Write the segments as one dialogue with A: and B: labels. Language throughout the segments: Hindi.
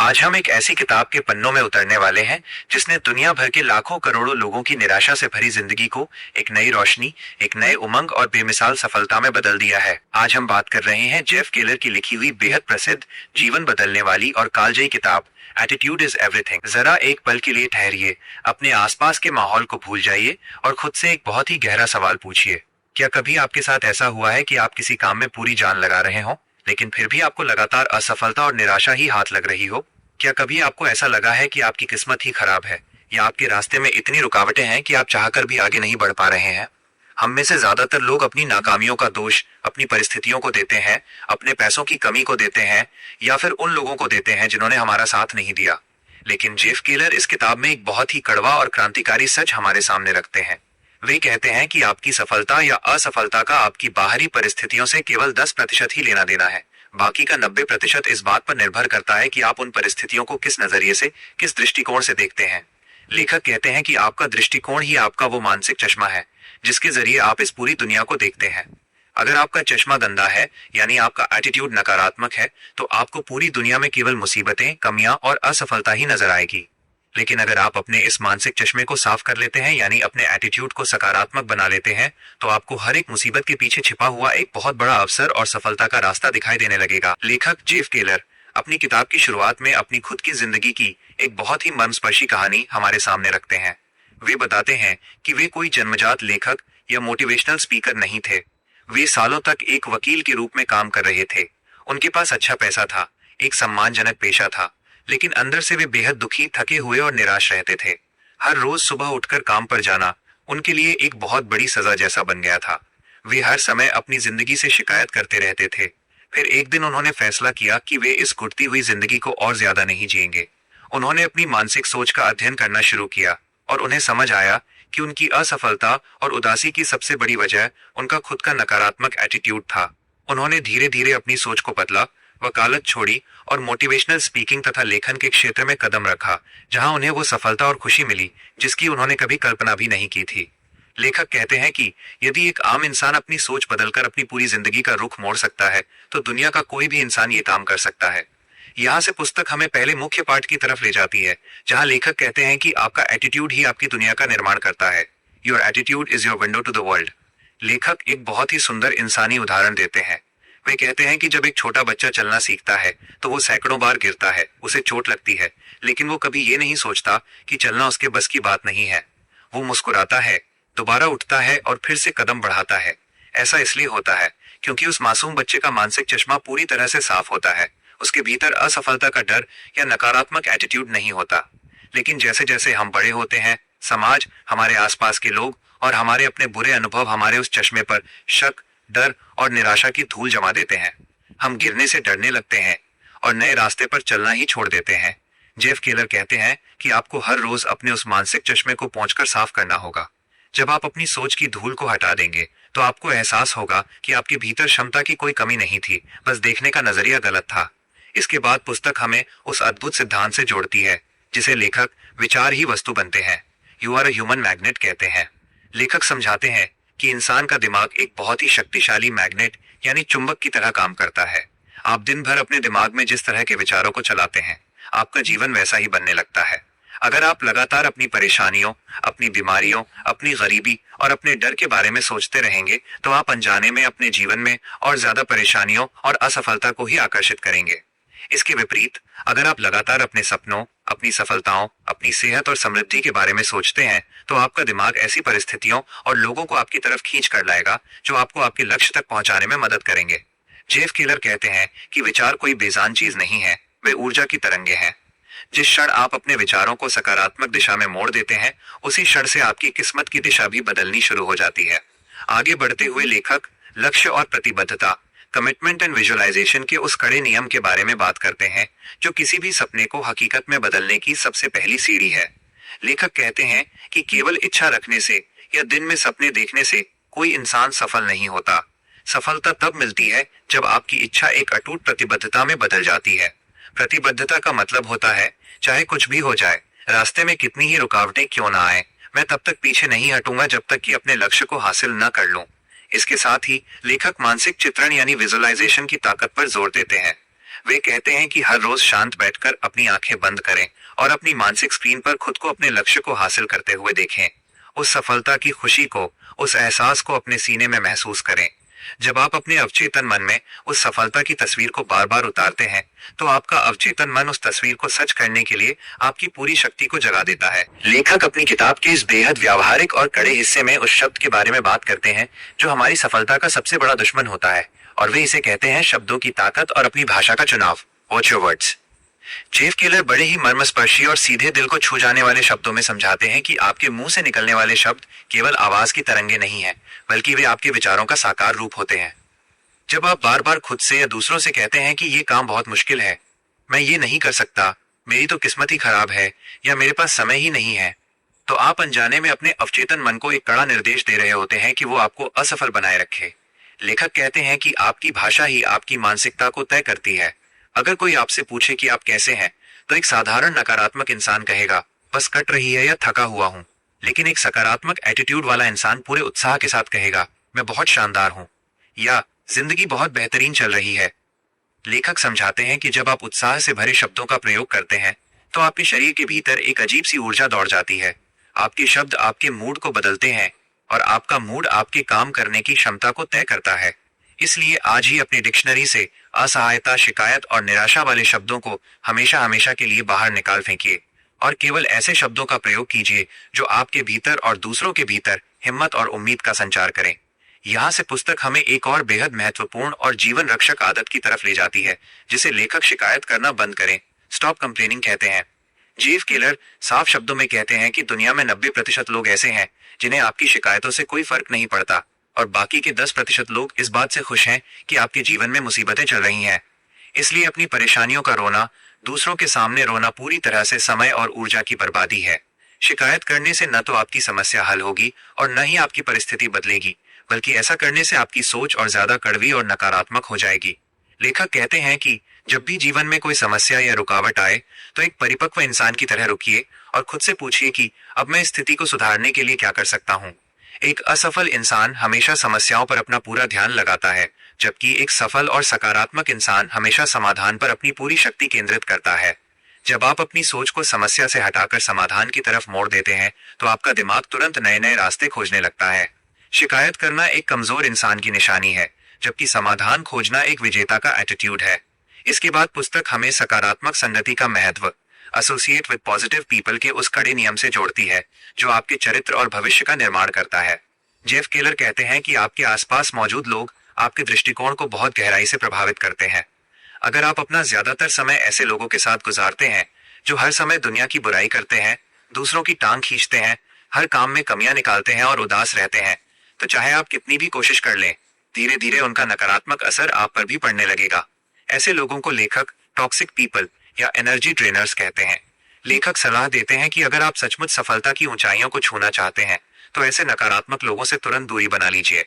A: आज हम एक ऐसी किताब के पन्नों में उतरने वाले हैं जिसने दुनिया भर के लाखों करोड़ों लोगों की निराशा से भरी जिंदगी को एक नई रोशनी, एक नए उमंग और बेमिसाल सफलता में बदल दिया है। आज हम बात कर रहे हैं जेफ केलर की लिखी हुई बेहद प्रसिद्ध, जीवन बदलने वाली और कालजयी किताब एटीट्यूड इज एवरीथिंग। जरा एक पल के लिए ठहरिए, अपने आसपास के माहौल को भूल जाइए और खुद से एक बहुत ही गहरा सवाल पूछिए। क्या कभी आपके साथ ऐसा हुआ है कि आप किसी काम में पूरी जान लगा रहे हो, लेकिन फिर भी आपको लगातार असफलता और निराशा ही हाथ लग रही हो? क्या कभी आपको ऐसा लगा है कि आपकी किस्मत ही खराब है, या आपके रास्ते में इतनी रुकावटें हैं कि आप चाहकर भी आगे नहीं बढ़ पा रहे हैं? हम में से ज्यादातर लोग अपनी नाकामियों का दोष अपनी परिस्थितियों को देते हैं, अपने पैसों की कमी को देते हैं, या फिर उन लोगों को देते हैं जिन्होंने हमारा साथ नहीं दिया। लेकिन जेफ केलर इस किताब में एक बहुत ही कड़वा और क्रांतिकारी सच हमारे सामने रखते हैं। वे कहते हैं कि आपकी सफलता या असफलता का आपकी बाहरी परिस्थितियों से केवल 10% ही लेना देना है। बाकी का 90% इस बात पर निर्भर करता है कि आप उन परिस्थितियों को किस नजरिए से, किस दृष्टिकोण से देखते हैं। लेखक कहते हैं कि आपका दृष्टिकोण ही आपका वो मानसिक चश्मा है जिसके जरिए आप इस पूरी दुनिया को देखते हैं। अगर आपका चश्मा गंदा है, यानी आपका एटीट्यूड नकारात्मक है, तो आपको पूरी दुनिया में केवल मुसीबतें, कमियां और असफलता ही नजर आएगी। लेकिन अगर आप अपने इस मानसिक चश्मे को साफ कर लेते हैं, यानी अपने एटीट्यूड को सकारात्मक बना लेते हैं, तो आपको हर एक मुसीबत के पीछे छिपा हुआ एक बहुत बड़ा अवसर और सफलता का रास्ता दिखाई देने लगेगा। लेखक जेफ केलर अपनी किताब की शुरुआत में अपनी खुद की जिंदगी की एक बहुत ही मर्मस्पर्शी कहानी हमारे सामने रखते हैं। वे बताते हैं कि वे कोई जन्मजात लेखक या मोटिवेशनल स्पीकर नहीं थे। वे सालों तक एक वकील के रूप में काम कर रहे थे। उनके पास अच्छा पैसा था, एक सम्मानजनक पेशा था, लेकिन अंदर से वे बेहद दुखी, थके हुए और निराश रहते थे। हर रोज सुबह उठकर काम पर जाना उनके लिए एक बहुत बड़ी सजा जैसा बन गया था। वे हर समय अपनी जिंदगी से शिकायत करते रहते थे। फिर एक दिन उन्होंने फैसला किया कि वे इस घुटती हुई जिंदगी को और ज्यादा नहीं जिएंगे। उन्होंने अपनी मानसिक सोच का अध्ययन करना शुरू किया और उन्हें समझ आया कि उनकी असफलता और उदासी की सबसे बड़ी वजह उनका खुद का नकारात्मक एटीट्यूड था। उन्होंने धीरे धीरे अपनी सोच को बदला, वकालत छोड़ी और मोटिवेशनल स्पीकिंग तथा लेखन के क्षेत्र में कदम रखा, जहां उन्हें वो सफलता और खुशी मिली जिसकी उन्होंने कभी कल्पना भी नहीं की थी। लेखक कहते हैं कि यदि एक आम इंसान अपनी सोच बदलकर अपनी पूरी जिंदगी का रुख मोड़ सकता है, तो दुनिया का कोई भी इंसान ये काम कर सकता है। यहाँ से पुस्तक हमें पहले मुख्य पाठ की तरफ ले जाती है, जहाँ लेखक कहते हैं कि आपका एटीट्यूड ही आपकी दुनिया का निर्माण करता है। Your attitude is your window to the world. लेखक एक बहुत ही सुंदर इंसानी उदाहरण देते हैं। वे कहते हैं कि जब एक छोटा बच्चा चलना सीखता है तो वो सैकड़ों बार गिरता है, उसे चोट लगती है, लेकिन वो कभी ये नहीं सोचता कि चलना उसके बस की बात नहीं है। वो मुस्कुराता है, दोबारा उठता है और फिर से कदम बढ़ाता है। ऐसा इसलिए होता है क्योंकि उस मासूम बच्चे का मानसिक चश्मा पूरी तरह से साफ होता है। उसके भीतर असफलता का डर या नकारात्मक एटीट्यूड नहीं होता। लेकिन जैसे जैसे हम बड़े होते हैं, समाज, हमारे आसपास के लोग और हमारे अपने बुरे अनुभव हमारे उस चश्मे पर शक, डर और निराशा की धूल जमा देते हैं। हम गिरने से डरने लगते हैं और नए रास्ते पर चलना ही छोड़ देते हैं। जेफ केलर कहते हैं कि आपको हर रोज अपने उस मानसिक चश्मे को पोंछकर साफ करना होगा। जब आप अपनी सोच की धूल को हटा देंगे, तो आपको एहसास होगा कि आपके भीतर क्षमता की कोई कमी नहीं थी, बस देखने का नजरिया गलत था। इसके बाद पुस्तक हमें उस अद्भुत सिद्धांत से जोड़ती है जिसे लेखक विचार ही वस्तु बनते हैं, you are a human magnet कहते हैं। लेखक समझाते हैं कि इंसान का दिमाग एक बहुत ही शक्तिशाली मैग्नेट यानी चुंबक की तरह काम करता है। आप दिन भर अपने दिमाग में जिस तरह के विचारों को चलाते हैं, आपका जीवन वैसा ही बनने लगता है। अगर आप लगातार अपनी परेशानियों, अपनी बीमारियों, अपनी गरीबी और अपने डर के बारे में सोचते रहेंगे, तो आप अनजाने में अपने जीवन में और ज्यादा परेशानियों और असफलता को ही आकर्षित करेंगे। इसके विपरीत, अगर आप लगातार अपने सपनों, अपनी सफलताओं, अपनी सेहत और समृद्धि के बारे में सोचते हैं, तो आपका दिमाग ऐसी परिस्थितियों और लोगों को आपकी तरफ खींच कर लाएगा जो आपको आपके लक्ष्य तक पहुंचाने में मदद करेंगे। जेफ केलर कहते हैं कि विचार कोई बेजान चीज नहीं है, वे ऊर्जा की तरंगे हैं। जिस क्षण आप अपने विचारों को सकारात्मक दिशा में मोड़ देते हैं, उसी क्षण से आपकी किस्मत की दिशा भी बदलनी शुरू हो जाती है। आगे बढ़ते हुए लेखक लक्ष्य और प्रतिबद्धता, कमिटमेंट एंड विजुअलाइजेशन के उस कड़े नियम के बारे में बात करते हैं जो किसी भी सपने को हकीकत में बदलने की सबसे पहली सीढ़ी है। लेखक कहते हैं कि केवल इच्छा रखने से या दिन में सपने देखने से कोई इंसान सफल नहीं होता। सफलता तब मिलती है जब आपकी इच्छा एक अटूट प्रतिबद्धता में बदल जाती है। प्रतिबद्धता का मतलब होता है, चाहे कुछ भी हो जाए, रास्ते में कितनी ही रुकावटें क्यों ना आए, मैं तब तक पीछे नहीं हटूंगा जब तक कि अपने लक्ष्य को हासिल न कर लूं। इसके साथ ही लेखक मानसिक चित्रण यानी विजुअलाइजेशन की ताकत पर जोर देते हैं। वे कहते हैं कि हर रोज शांत बैठकर अपनी आंखें बंद करें और अपनी मानसिक स्क्रीन पर खुद को अपने लक्ष्य को हासिल करते हुए देखें। उस सफलता की खुशी को, उस एहसास को अपने सीने में महसूस करें। जब आप अपने अवचेतन मन में उस सफलता की तस्वीर को बार बार उतारते हैं, तो आपका अवचेतन मन उस तस्वीर को सच करने के लिए आपकी पूरी शक्ति को जगा देता है। लेखक अपनी किताब के इस बेहद व्यावहारिक और कड़े हिस्से में उस शब्द के बारे में बात करते हैं जो हमारी सफलता का सबसे बड़ा दुश्मन होता है, और वे इसे कहते हैं शब्दों की ताकत और अपनी भाषा का चुनाव। Watch your words. Jeff Keller बड़े ही मर्मस्पर्शी और सीधे दिल को छू जाने वाले शब्दों में समझाते हैं कि आपके मुंह से निकलने वाले शब्द केवल आवाज की तरंगे नहीं है, बल्कि वे आपके विचारों का साकार रूप होते हैं। जब आप बार बार खुद से या दूसरों से कहते हैं कि ये काम बहुत मुश्किल है, मैं ये नहीं कर सकता, मेरी तो किस्मत ही खराब है, या मेरे पास समय ही नहीं है, तो आप अनजाने में अपने अवचेतन मन को एक कड़ा निर्देश दे रहे होते हैं कि वो आपको असफल बनाए रखे। लेखक कहते हैं कि आपकी भाषा ही आपकी मानसिकता को तय करती है। अगर कोई आपसे पूछे कि आप कैसे हैं, तो एक साधारण नकारात्मक इंसान कहेगा, बस कट रही है या थका हुआ हूं। लेकिन एक सकारात्मक एटीट्यूड वाला इंसान पूरे उत्साह के साथ कहेगा, मैं बहुत शानदार हूं, या जिंदगी बहुत बेहतरीन चल रही है। लेखक समझाते हैं कि जब आप उत्साह से भरे शब्दों का प्रयोग करते हैं, तो आपके शरीर के भीतर एक अजीब सी ऊर्जा दौड़ जाती है। आपके शब्द आपके मूड को बदलते हैं, और आपका मूड आपके काम करने की क्षमता को तय करता है। इसलिए आज ही अपनी डिक्शनरी से असहायता, शिकायत और निराशा वाले शब्दों को हमेशा हमेशा के लिए बाहर निकाल फेंकिए, और केवल ऐसे शब्दों का प्रयोग कीजिए जो आपके भीतर और दूसरों के भीतर हिम्मत और उम्मीद का संचार करें। यहाँ से पुस्तक हमें एक और बेहद महत्वपूर्ण और जीवन रक्षक आदत की तरफ ले जाती है, जिसे लेखक शिकायत करना बंद करें, स्टॉप कंप्लेनिंग कहते हैं। जेफ केलर साफ शब्दों में कहते हैं कि दुनिया में 90% लोग ऐसे हैं जिन्हें आपकी शिकायतों से कोई फर्क नहीं पड़ता, और बाकी के 10% लोग इस बात से खुश हैं कि आपके जीवन में मुसीबतें चल रही हैं। इसलिए अपनी परेशानियों का रोना, दूसरों के सामने रोना पूरी तरह से समय और ऊर्जा की बर्बादी है। शिकायत करने से न तो आपकी समस्या हल होगी और न ही आपकी परिस्थिति बदलेगी, बल्कि ऐसा करने से आपकी सोच और ज्यादा कड़वी और नकारात्मक हो जाएगी। लेखक कहते हैं कि जब भी जीवन में कोई समस्या या रुकावट आए, तो एक परिपक्व इंसान की तरह रुकिए और खुद से पूछिए कि अब मैं इस स्थिति को सुधारने के लिए क्या कर सकता हूँ। एक असफल इंसान हमेशा समस्याओं पर अपना पूरा ध्यान लगाता है, जबकि एक सफल और सकारात्मक इंसान हमेशा समाधान पर अपनी पूरी शक्ति केंद्रित करता है। जब आप अपनी सोच को समस्या से हटाकर समाधान की तरफ मोड़ देते हैं, तो आपका दिमाग तुरंत नए नए रास्ते खोजने लगता है। शिकायत करना एक कमजोर इंसान की निशानी है, जबकि समाधान खोजना एक विजेता का एटीट्यूड है। इसके बाद पुस्तक हमें सकारात्मक संगति का महत्व, एसोसिएट विद पॉजिटिव पीपल के उस कड़े नियम से जोड़ती है जो आपके चरित्र और भविष्य का निर्माण करता है। जेफ केलर कहते हैं कि आपके आसपास मौजूद लोग आपके दृष्टिकोण को बहुत गहराई से प्रभावित करते हैं। अगर आप अपना ज्यादातर समय ऐसे लोगों के साथ गुजारते हैं जो हर समय दुनिया की बुराई करते हैं, दूसरों की टांग खींचते हैं, हर काम में कमियां निकालते हैं और उदास रहते हैं, तो चाहे आप कितनी भी कोशिश कर लें, धीरे धीरे उनका नकारात्मक असर आप पर भी पड़ने लगेगा। ऐसे लोगों को लेखक टॉक्सिक पीपल या एनर्जी ड्रेनर्स कहते हैं। लेखक सलाह देते हैं कि अगर आप सचमुच सफलता की ऊंचाइयों को छूना चाहते हैं, तो ऐसे नकारात्मक लोगों से तुरंत दूरी बना लीजिए।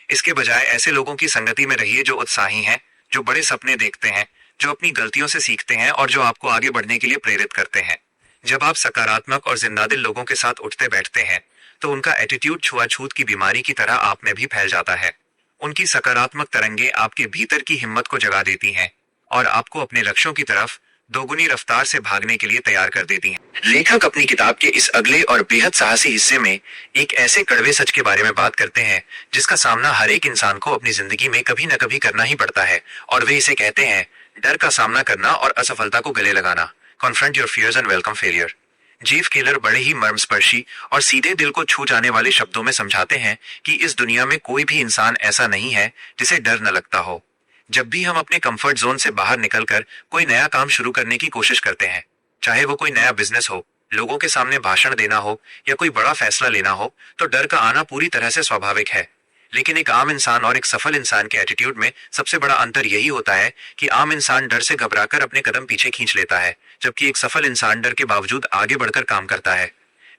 A: इसके बजाय ऐसे लोगों की संगति में रहिए जो उत्साही हैं, जो बड़े सपने देखते हैं, जो अपनी गलतियों से सीखते हैं और जो आपको आगे बढ़ने के लिए प्रेरित करते हैं। जब आप सकारात्मक और जिंदादिल लोगों के साथ उठते बैठते हैं, तो उनका एटीट्यूड छुआछूत की बीमारी की तरह आप में भी फैल जाता है। उनकी सकारात्मक तरंगे आपके भीतर की हिम्मत को जगा देती हैं और आपको अपने लक्ष्यों की तरफ दोगुनी रफ्तार से भागने के लिए तैयार कर देती हैं। लेखक अपनी किताब के इस अगले और बेहद साहसी हिस्से में एक ऐसे कड़वे सच के बारे में बात करते हैं जिसका सामना हर एक इंसान को अपनी जिंदगी में कभी न कभी करना ही पड़ता है, और वे इसे कहते हैं डर का सामना करना और असफलता को गले लगाना। Confront your fears and welcome failure. Jeff Keller बड़े ही मर्मस्पर्शी और सीधे दिल को छू जाने वाले शब्दों में समझाते हैं कि इस दुनिया में कोई भी इंसान ऐसा नहीं है जिसे डर न लगता हो। जब भी हम अपने कंफर्ट जोन से बाहर निकलकर कोई नया काम शुरू करने की कोशिश करते हैं, चाहे वो कोई नया बिजनेस हो, लोगों के सामने भाषण देना हो या कोई बड़ा फैसला लेना हो, तो डर का आना पूरी तरह से स्वाभाविक है। लेकिन एक आम इंसान और एक सफल इंसान के एटीट्यूड में सबसे बड़ा अंतर यही होता है कि आम इंसान डर से घबराकर अपने कदम पीछे खींच लेता है, जबकि एक सफल इंसान डर के बावजूद आगे बढ़कर काम करता है।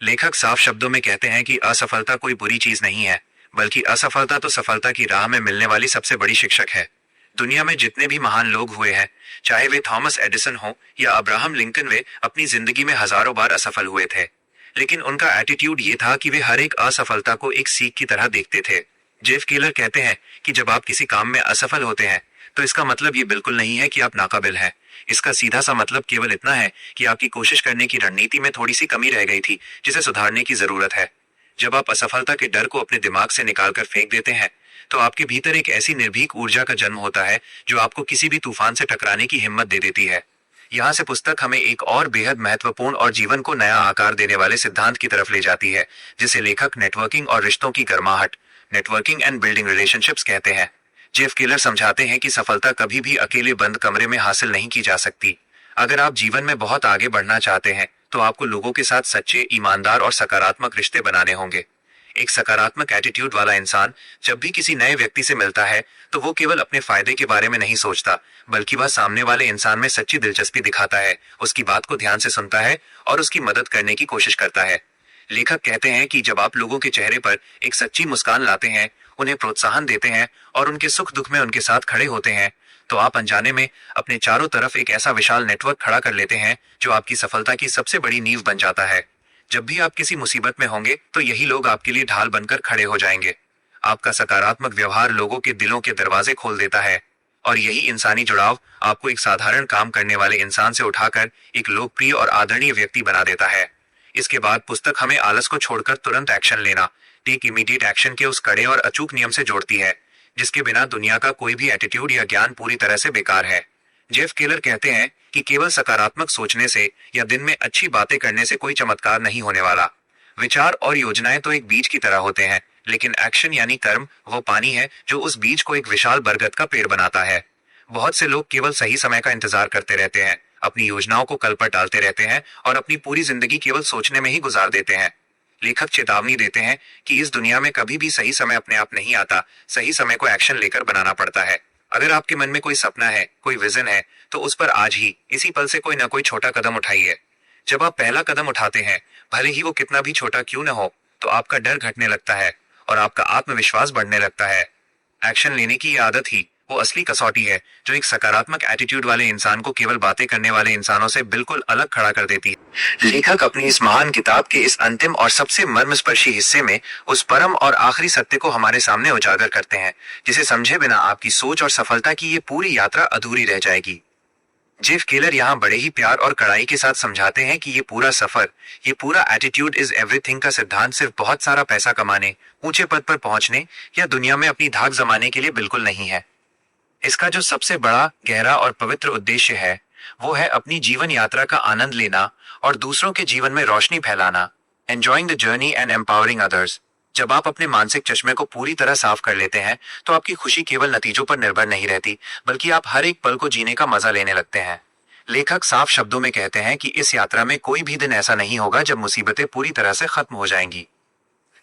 A: लेखक साफ शब्दों में कहते हैं कि असफलता कोई बुरी चीज नहीं है, बल्कि असफलता तो सफलता की राह में मिलने वाली सबसे बड़ी शिक्षक है। दुनिया में जितने भी महान लोग हुए हैं, चाहे वे थॉमस एडिसन हो या अब्राहम लिंकन, वे अपनी जिंदगी में हजारों बार असफल हुए थे, लेकिन उनका एटीट्यूड ये था कि वे हर एक असफलता को एक सीख की तरह देखते थे। जेफ केलर कहते हैं कि जब आप किसी काम में असफल होते हैं, तो इसका मतलब ये बिल्कुल नहीं है कि आप नाकाबिल हैं। इसका सीधा सा मतलब केवल इतना है कि आपकी कोशिश करने की रणनीति में थोड़ी सी कमी रह गई थी, जिसे सुधारने की जरूरत है। जब आप असफलता के डर को अपने दिमाग से निकालकर फेंक देते हैं, तो आपके भीतर एक ऐसी निर्भीक ऊर्जा का जन्म होता है जो आपको किसी भी तूफान से टकराने की हिम्मत दे देती है। यहाँ से पुस्तक हमें एक और बेहद महत्वपूर्ण और जीवन को नया आकार देने वाले सिद्धांत की तरफ ले जाती है, जिसे लेखक नेटवर्किंग और रिश्तों की गर्माहट, नेटवर्किंग एंड बिल्डिंग रिलेशनशिप्स कहते हैं। जेफ केलर समझाते हैं कि सफलता कभी भी अकेले बंद कमरे में हासिल नहीं की जा सकती। अगर आप जीवन में बहुत आगे बढ़ना चाहते हैं, तो आपको लोगों के साथ सच्चे, ईमानदार और सकारात्मक रिश्ते बनाने होंगे। एक सकारात्मक एटीट्यूड वाला इंसान जब भी किसी नए व्यक्ति से मिलता है, तो वो केवल अपने फायदे के बारे में नहीं सोचता, बल्कि वह सामने वाले इंसान में सच्ची दिलचस्पी दिखाता है, उसकी बात को ध्यान से सुनता है और उसकी मदद करने की कोशिश करता है। लेखक कहते हैं कि जब आप लोगों के चेहरे पर एक सच्ची मुस्कान लाते हैं, उन्हें प्रोत्साहन देते हैं और उनके सुख दुख में उनके साथ खड़े होते हैं, तो आप अनजाने में अपने चारों तरफ एक ऐसा विशाल नेटवर्क खड़ा कर लेते हैं जो आपकी सफलता की सबसे बड़ी नींव बन जाता है। जब भी आप किसी मुसीबत में होंगे, तो यही लोग आपके लिए ढाल बनकर खड़े हो जाएंगे। आपका सकारात्मक व्यवहार लोगों के दिलों के दरवाजे खोल देता है, और यही इंसानी जुड़ाव आपको एक साधारण काम करने वाले इंसान से उठाकर एक लोकप्रिय और आदरणीय व्यक्ति बना देता है। इसके बाद पुस्तक हमें आलस को छोड़कर तुरंत एक्शन लेना, टेक इमीडिएट एक्शन के उस कड़े और अचूक नियम से जोड़ती है, जिसके बिना दुनिया का कोई भी एटीट्यूड या ज्ञान पूरी तरह से बेकार है। जेफ केलर कहते हैं कि केवल सकारात्मक सोचने से या दिन में अच्छी बातें करने से कोई चमत्कार नहीं होने वाला। विचार और योजनाएं तो एक बीज की तरह होते हैं, लेकिन एक्शन यानी कर्म वो पानी है जो उस बीज को एक विशाल बरगद का पेड़ बनाता है। बहुत से लोग केवल सही समय का इंतजार करते रहते हैं, अपनी योजनाओं को कल पर टालते रहते हैं और अपनी पूरी जिंदगी केवल सोचने में ही गुजार देते हैं। लेखक चेतावनी देते हैं कि इस दुनिया में कभी भी सही समय अपने आप नहीं आता, सही समय को एक्शन लेकर बनाना पड़ता है। अगर आपके मन में कोई सपना है, कोई विजन है, तो उस पर आज ही इसी पल से कोई ना कोई छोटा कदम उठाइए। जब आप पहला कदम उठाते हैं, भले ही वो कितना भी छोटा क्यों न हो, तो आपका डर घटने लगता है और आपका आत्मविश्वास बढ़ने लगता है। एक्शन लेने की ये आदत ही वो असली कसौटी है जो एक सकारात्मक एटीट्यूड वाले इंसान को केवल बातें करने वाले इंसानों से बिल्कुल अलग खड़ा कर देती है। लेखक अपनी इस महान किताब के इस अंतिम और सबसे मर्मस्पर्शी हिस्से में उस परम और आखिरी सत्य को हमारे सामने उजागर करते हैं, जिसे समझे बिना आपकी सोच और सफलता की ये पूरी यात्रा अधूरी रह जाएगी। जेफ केलर यहाँ बड़े ही प्यार और कड़ाई के साथ समझाते हैं कि ये पूरा सफर, ये पूरा एटीट्यूड इज एवरीथिंग का सिद्धांत सिर्फ बहुत सारा पैसा कमाने, ऊंचे पद पर पहुंचने या दुनिया में अपनी धाक जमाने के लिए बिल्कुल नहीं है। इसका जो सबसे बड़ा, गहरा और पवित्र उद्देश्य है, वो है अपनी जीवन यात्रा का आनंद लेना और दूसरों के जीवन में रोशनी फैलाना। Enjoying the journey and empowering others. जब आप अपने मानसिक चश्मे को पूरी तरह साफ कर लेते हैं, तो आपकी खुशी केवल नतीजों पर निर्भर नहीं रहती, बल्कि आप हर एक पल को जीने का मजा लेने लगते हैं। लेखक साफ शब्दों में कहते हैं कि इस यात्रा में कोई भी दिन ऐसा नहीं होगा जब मुसीबतें पूरी तरह से खत्म हो जाएंगी।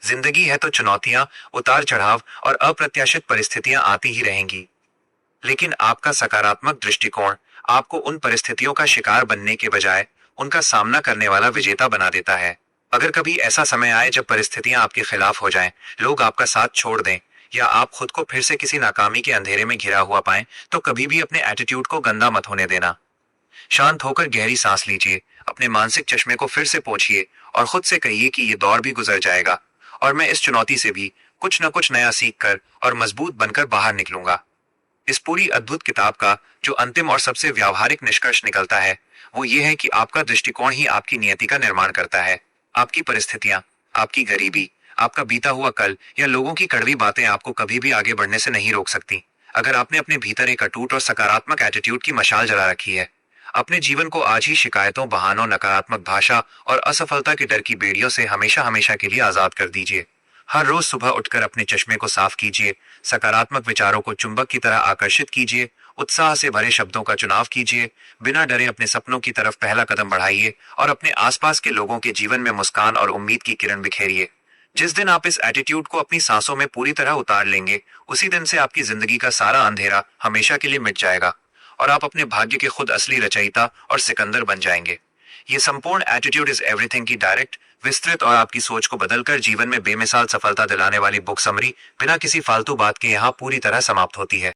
A: जिंदगी है तो चुनौतियां, उतार चढ़ाव और अप्रत्याशित परिस्थितियां आती ही रहेंगी, लेकिन आपका सकारात्मक दृष्टिकोण आपको उन परिस्थितियों का शिकार बनने के बजाय उनका सामना करने वाला विजेता बना देता है। अगर कभी ऐसा समय आए जब परिस्थितियां आपके खिलाफ हो जाएं, लोग आपका साथ छोड़ दें या आप खुद को फिर से किसी नाकामी के अंधेरे में घिरा हुआ पाएं, तो कभी भी अपने एटीट्यूड को गंदा मत होने देना। शांत होकर गहरी सांस लीजिए, अपने मानसिक चश्मे को फिर से पोंछिए और खुद से कहिए कि ये दौर भी गुजर जाएगा और मैं इस चुनौती से भी कुछ न कुछ नया सीख कर और मजबूत बनकर बाहर निकलूंगा। इस पूरी अद्भुत किताब का जो अंतिम और सबसे व्यावहारिक निष्कर्ष निकलता है, वो ये है कि आपका दृष्टिकोण ही आपकी नियति का निर्माण करता है। आपकी परिस्थितियां, आपकी गरीबी, आपका बीता हुआ कल या लोगों की कड़वी बातें आपको कभी भी आगे बढ़ने से नहीं रोक सकती, अगर आपने अपने भीतर एक अटूट और सकारात्मक एटीट्यूड की मशाल जला रखी है। अपने जीवन को आज ही शिकायतों, बहानों, नकारात्मक भाषा और असफलता के डर की बेड़ियों से हमेशा हमेशा के लिए आजाद कर दीजिए। हर रोज सुबह उठकर अपने चश्मे को साफ कीजिए, सकारात्मक विचारों को चुंबक की तरह आकर्षित कीजिए, उत्साह से भरे शब्दों का चुनाव कीजिए, बिना डरे अपने सपनों की तरफ पहला कदम बढ़ाइए और अपने आसपास के लोगों के जीवन में मुस्कान और उम्मीद की किरण बिखेरिए। जिस दिन आप इस एटीट्यूड को अपनी सांसों में पूरी तरह उतार लेंगे, उसी दिन से आपकी जिंदगी का सारा अंधेरा हमेशा के लिए मिट जाएगा और आप अपने भाग्य के खुद असली रचयिता और सिकंदर बन जाएंगे। ये संपूर्ण एटीट्यूड इज एवरीथिंग की डायरेक्ट, विस्तृत और आपकी सोच को बदलकर जीवन में बेमिसाल सफलता दिलाने वाली बुक समरी बिना किसी फालतू बात के यहाँ पूरी तरह समाप्त होती है।